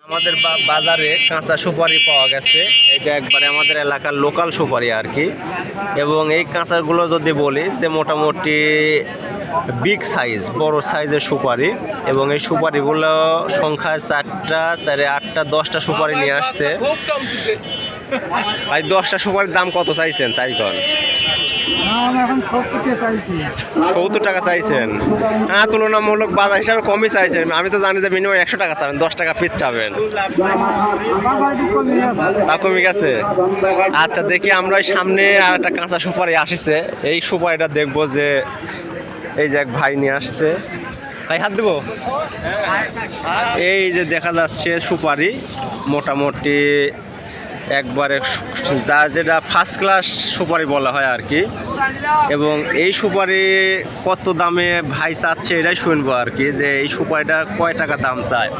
আমাদের বাজারে কাঁচা সুপারি পাওয়া গেছে। এটা একবারে আমাদের এলাকার লোকাল সুপারি আর কি। এবং এই কাঁচাগুলো যদি বলি যে মোটামুটি বিগ সাইজ, বড় সাইজের সুপারি। এবং এই সুপারিগুলো সংখ্যায় 4টা 8টা 10টা সুপারি নিয়ে আসছে। ভাই 10টা সুপারির দাম কত চাইছেন তাই কন? 70 টাকা চাইছেন? হ্যাঁ, তুলনামূলক বাজার হিসাবে কমই চাইছেন। আমি তো জানি যে মিনিমাম 100 টাকা চাবেন, 10 টাকা পিস চাবেন। তা কমে গেছে। আচ্ছা, দেখি আমরা সামনে আর একটা কাঁচা সুপারি আসছে। এই সুপারিটা দেখবো যে এই যে এক ভাই নিয়ে আসছে। ভাই হাত দেবো। এই যে দেখা যাচ্ছে সুপারি মোটামুটি একবারে যেটা ফার্স্ট ক্লাস সুপারি বলা হয় আর কি। এবং এই সুপারি কত দামে ভাই চাচ্ছে এটাই শুনবো আর কি, যে এই সুপারিটা কয় টাকা দাম চায়।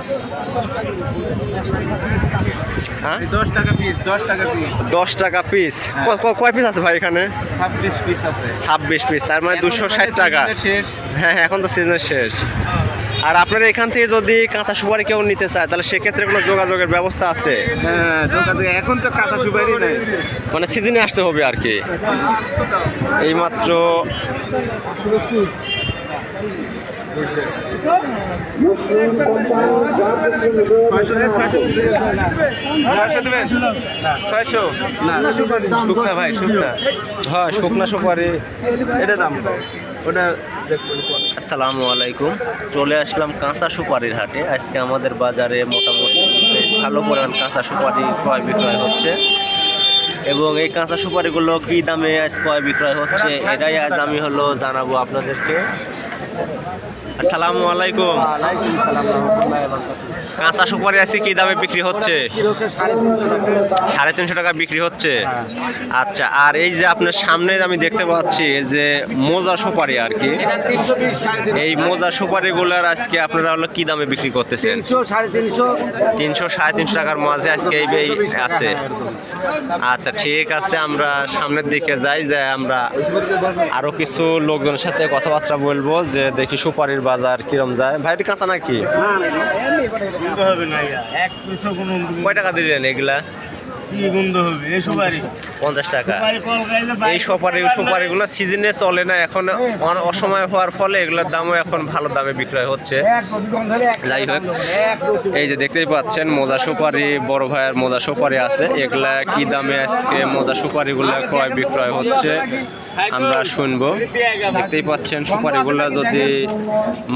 হ্যাঁ, 10 টাকা পিস। 10 টাকা পিস। কয় পিস আছে ভাই এখানে? 26 পিস আছে। 26 পিস, তার মানে 260 টাকা। হ্যাঁ, এখন তো সিজনের শেষ। আর আপনারা এখান থেকে যদি কাঁচা সুপারি কেউ নিতে চায় তাহলে সেক্ষেত্রে কোনো যোগাযোগের ব্যবস্থা আছে? হ্যাঁ, যোগাযোগ এখন তো কাঁচা সুপারি নেই, মানে সিজনে আসতে হবে আর কি। এইমাত্র হ্যাঁ, শুকনা সুপারি এটা দাম ওটা। আসসালামু আলাইকুম, চলে আসলাম কাঁচা সুপারির হাটে। আজকে আমাদের বাজারে মোটামুটি বেশ ভালো পরিমাণ কাঁচা সুপারি ক্রয় বিক্রয় হচ্ছে। এবং এই কাঁচা সুপারিগুলো কী দামে আজ ক্রয় বিক্রয় হচ্ছে এটাই আজ আমি জানাবো আপনাদেরকে। আসসালামু আলাইকুম। কাঁচা সুপারি আছে কি দামে বিক্রি হচ্ছে? 350 টাকা বিক্রি হচ্ছে। আচ্ছা, আর এই যে আপনার সামনে আমি দেখতে পাচ্ছি যে মোজা সুপারি আর কি, এই মোজা সুপারিগুলোর আজকে আপনারা কি দামে বিক্রি করতেছেন? 300 350 টাকার মাঝে আজকে এই আছে। আচ্ছা, ঠিক আছে, আমরা সামনের দিকে যাই, যে আমরা আরো কিছু লোকজনের সাথে কথাবার্তা বলবো যে দেখি সুপারির বাজার কিরম যায়। ভাইটি কাঁচা নাকি? কয় টাকা দিলেন এগুলা? 50 টাকা। এই সুপারিগুলো সিজনে চলে না, এখন অসময় হওয়ার ফলে এগুলোর দামও এখন ভালো দামে বিক্রয় হচ্ছে। যাই হোক, এই যে দেখতেই পাচ্ছেন মোজা সুপারি, বড় ভাইয়ের মোজা সুপারি আছে। এগুলা কি দামে আজকে মোজা সুপারিগুলো ক্রয় বিক্রয় হচ্ছে আমরা শুনবো। দেখতেই পাচ্ছেন সুপারিগুলো যদি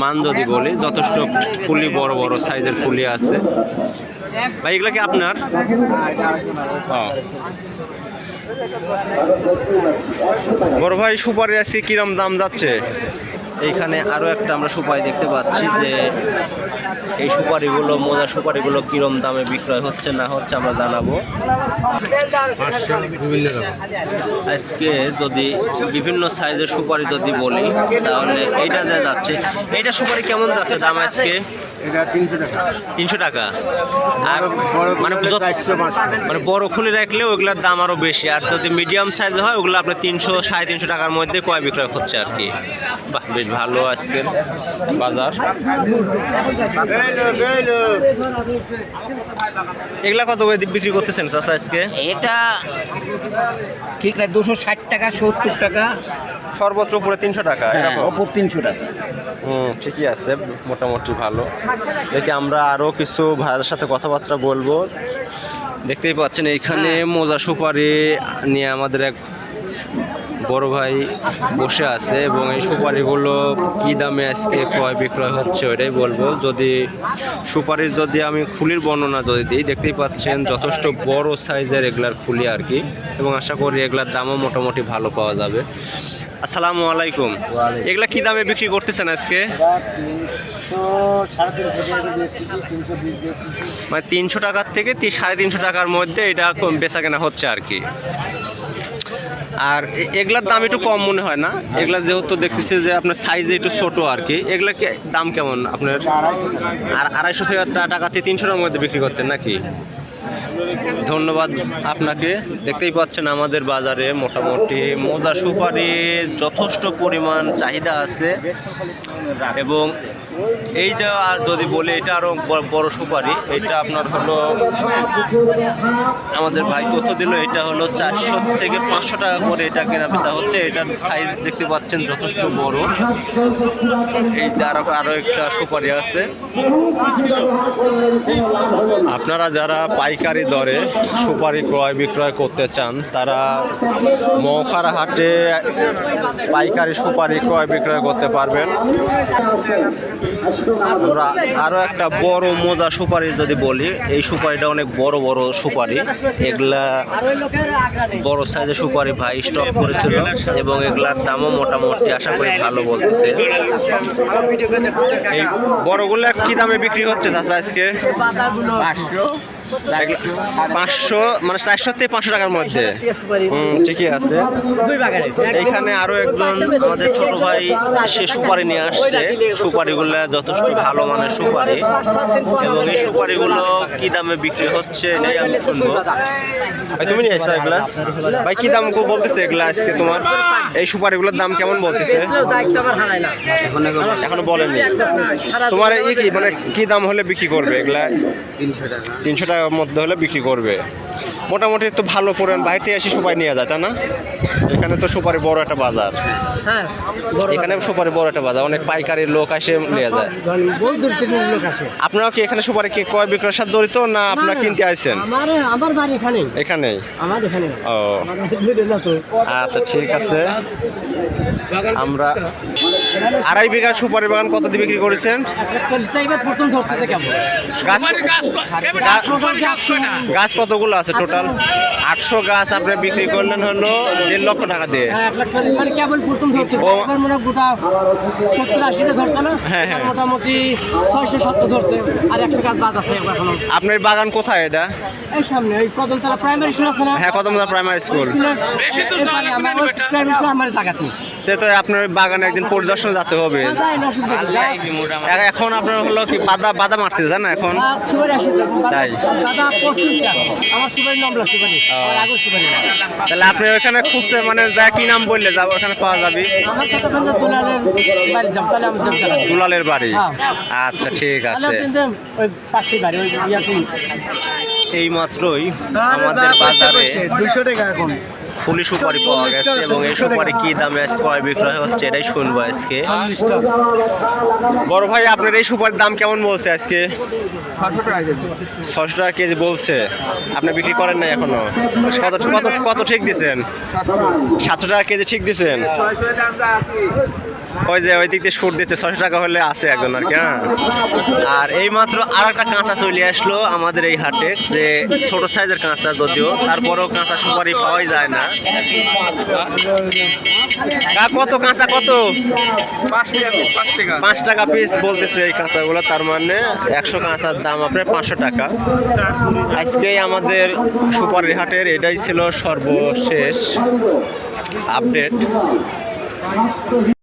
মান যদি বলি, যথেষ্ট ফুলি বড় বড় সাইজের ফুলি আছে। ভাই এগুলা কি আপনার? বড় ভাই সুপারি আছে কিরম দাম যাচ্ছে? এইখানে আরো একটা আমরা সুপারি দেখতে পাচ্ছি, যে এই সুপারিগুলো মোজা সুপারিগুলো কিরম দামে বিক্রয় হচ্ছে না হচ্ছে আমরা জানাবো। আজকে যদি বিভিন্ন সাইজের সুপারি যদি বলি তাহলে এইটা যে যাচ্ছে, এইটা সুপারি কেমন যাচ্ছে দাম আজকে? 300 টাকা। আর মানে বড় খুলে রাখলে ওগুলোর দাম আরো বেশি, আর যদি মিডিয়াম সাইজ হয় ওগুলো আপনার 300 350 টাকার মধ্যে ক্রয় বিক্রয় হচ্ছে আর কি। বাহ, বেশ ভালো আজকের বাজার। এগুলা কত করে বিক্রি করতেছেন চাচা আজকে? এটা ঠিক না, 260 টাকা 70 টাকা, সর্বোচ্চ উপরে 300 টাকা, অপর 300 টাকা। ঠিকই আছে, মোটামুটি ভালো। দেখি আমরা আরও কিছু ভাইয়ের সাথে কথাবার্তা বলবো। দেখতেই পাচ্ছেন এইখানে মোজা সুপারি নিয়ে আমাদের এক বড় ভাই বসে আছে, এবং এই সুপারিগুলো কী দামে আজকে ক্রয় বিক্রয় হচ্ছে ওইটাই বলবো। যদি সুপারির যদি আমি খুলির বর্ণনা যদি দিই, দেখতেই পাচ্ছেন যথেষ্ট বড় সাইজের এগুলার খুলি আর কি, এবং আশা করি এগুলার দামও মোটামুটি ভালো পাওয়া যাবে। আসসালামু আলাইকুম। এগুলা কি দামে বিক্রি করতেছেন আজকে? মানে 300 টাকার থেকে 350 টাকার মধ্যে এটা বেচা কেনা হচ্ছে আর কি। আর এগুলার দাম একটু কম মনে হয় না? এগুলা যেহেতু দেখতেছি যে আপনার সাইজে একটু ছোট আর কি, এগুলা দাম কেমন আপনার? আর 250 টাকা থেকে 300টার মধ্যে বিক্রি করছেন নাকি? ধন্যবাদ আপনাকে। দেখতেই পাচ্ছেন আমাদের বাজারে মোটামুটি মোজা সুপারির যথেষ্ট পরিমাণ চাহিদা আছে, এবং এইটা আর যদি বলি এটা আরো বড় সুপারি, এটা আপনার হলো আমাদের ভাই তথ্য দিল, এটা হলো 400 থেকে 500 টাকা করে এটা কেনা বেচা হচ্ছে। এটার সাইজ দেখতে পাচ্ছেন যথেষ্ট বড়। এই যে আরো একটা সুপারি আছে। আপনারা যারা পাইকারি দরে সুপারি ক্রয় বিক্রয় করতে চান তারা মৌখারা হাটে পাইকারি সুপারি ক্রয় বিক্রয় করতে পারবেন। আমরা আরো একটা বড় মোজা সুপারি যদি বলি, এই সুপারিটা অনেক বড় বড় সুপারি। এগুলা বড় সাইজের সুপারি ভাই স্টক করেছিল এবং এগুলার দামও মোটামুটি আশা করি ভালো বলতেছে। এই বড়গুলো কি দামে বিক্রি হচ্ছে চাচা আজকে? 500 মানে 400 থেকে 500 টাকার মধ্যে। ঠিকই আছে। এইখানে আরো একজন আমাদের ছোট ভাই সে সুপারি নিয়ে আসছে। সুপারিগুলো যথেষ্ট ভালো মানের সুপারি এবং এই সুপারিগুলো কি দামে বিক্রি হচ্ছে এটাই আমি শুনবো। ভাই তুমি নিয়ে আসছো এগুলা? ভাই কি দাম বলতেছে এগুলা আজকে তোমার? এই সুপারিগুলোর দাম কেমন বলতেছে? এখনো বলেনি। তোমার এই কি মানে কি দাম হলে বিক্রি করবে এগুলা? 300 টাকার মধ্যে হলে বিক্রি করবে। মোটামুটি তো ভালো পরিমাণ বাইরে থেকে এসে সুপারি নিয়ে যায়, তাই না? এখানে তো সুপারি বড় একটা বাজার। এখানে সুপারি বড় একটা বাজার, অনেক পাইকারি লোক এসে নিয়ে যায়। আপনারা কি এখানে সুপারি কি ক্রয় বিক্রয়ের সাথে জড়িত না আপনারা কিনতে আসছেন? আমার বাড়ি এখানেই। এখানেই? আমার এখানে। ও আচ্ছা ঠিক আছে। আমরা 2.5 বিঘা সুপারি বাগান কত দিয়ে বিক্রি করেছেন? গাছ কতগুলো আছে টোটাল? 800 গাছ আপনি বিক্রি করলেন হলো 1.5 লক্ষ টাকা দিয়ে। হ্যাঁ হ্যাঁ মোটামুটি 670 ধরছে আর 100 গাছ বাদ আছে এখনো। আপনার বাগান কোথায় এটা? এই সামনে ওই কদমতলা প্রাইমারি স্কুল আছে না? হ্যাঁ Kadamtala primary school. Primary school আমার জায়গাতে। তো আপনার বাগানে একদিন পরিদর্শন যেতে হবে। এখন আপনার হলো কি বাদা মারতে জান এখন? তাই তাহলে আপনি ওখানে খুঁজতে মানে যা কি নাম বললে যাবো ওখানে পাওয়া যাবে? দুলালের বাড়ি। আচ্ছা ঠিক আছে। এই মাত্রই আমাদের বাজারে 200 টাকা এখন ফুলি সুপারি পাওয়া গেছে এবং এই সুপারি কি দামে ক্রয় বিক্রয় হচ্ছে এটাই শুনবো আজকে। বড় ভাই আপনার এই সুপারির দাম কেমন বলছে আজকে? 600 টাকা কেজি বলছে। আপনি বিক্রি করেন না এখনো? কত কত কত ঠিক দিচ্ছেন? 700 টাকা কেজি ঠিক দিচ্ছেন? ওই যে ওই দিক দিয়ে সুট দিচ্ছে 600 টাকা হলে আছে একজন আর কি। হ্যাঁ আর এই মাত্র আর একটা কাঁচা চলে আসলো আমাদের এই হাটে, যে ছোট সাইজের কাঁচা, যদিও তারপরেও কাঁচা সুপারি পাওয়াই যায় না। কত কাঁচা কত? 5 টাকা পিস বলতেছে এই কাঁচাগুলো। তার মানে 100 কাঁচার দাম আপনার 500 টাকা। আজকে আমাদের সুপারি হাটের এটাই ছিল সর্বশেষ আপডেট।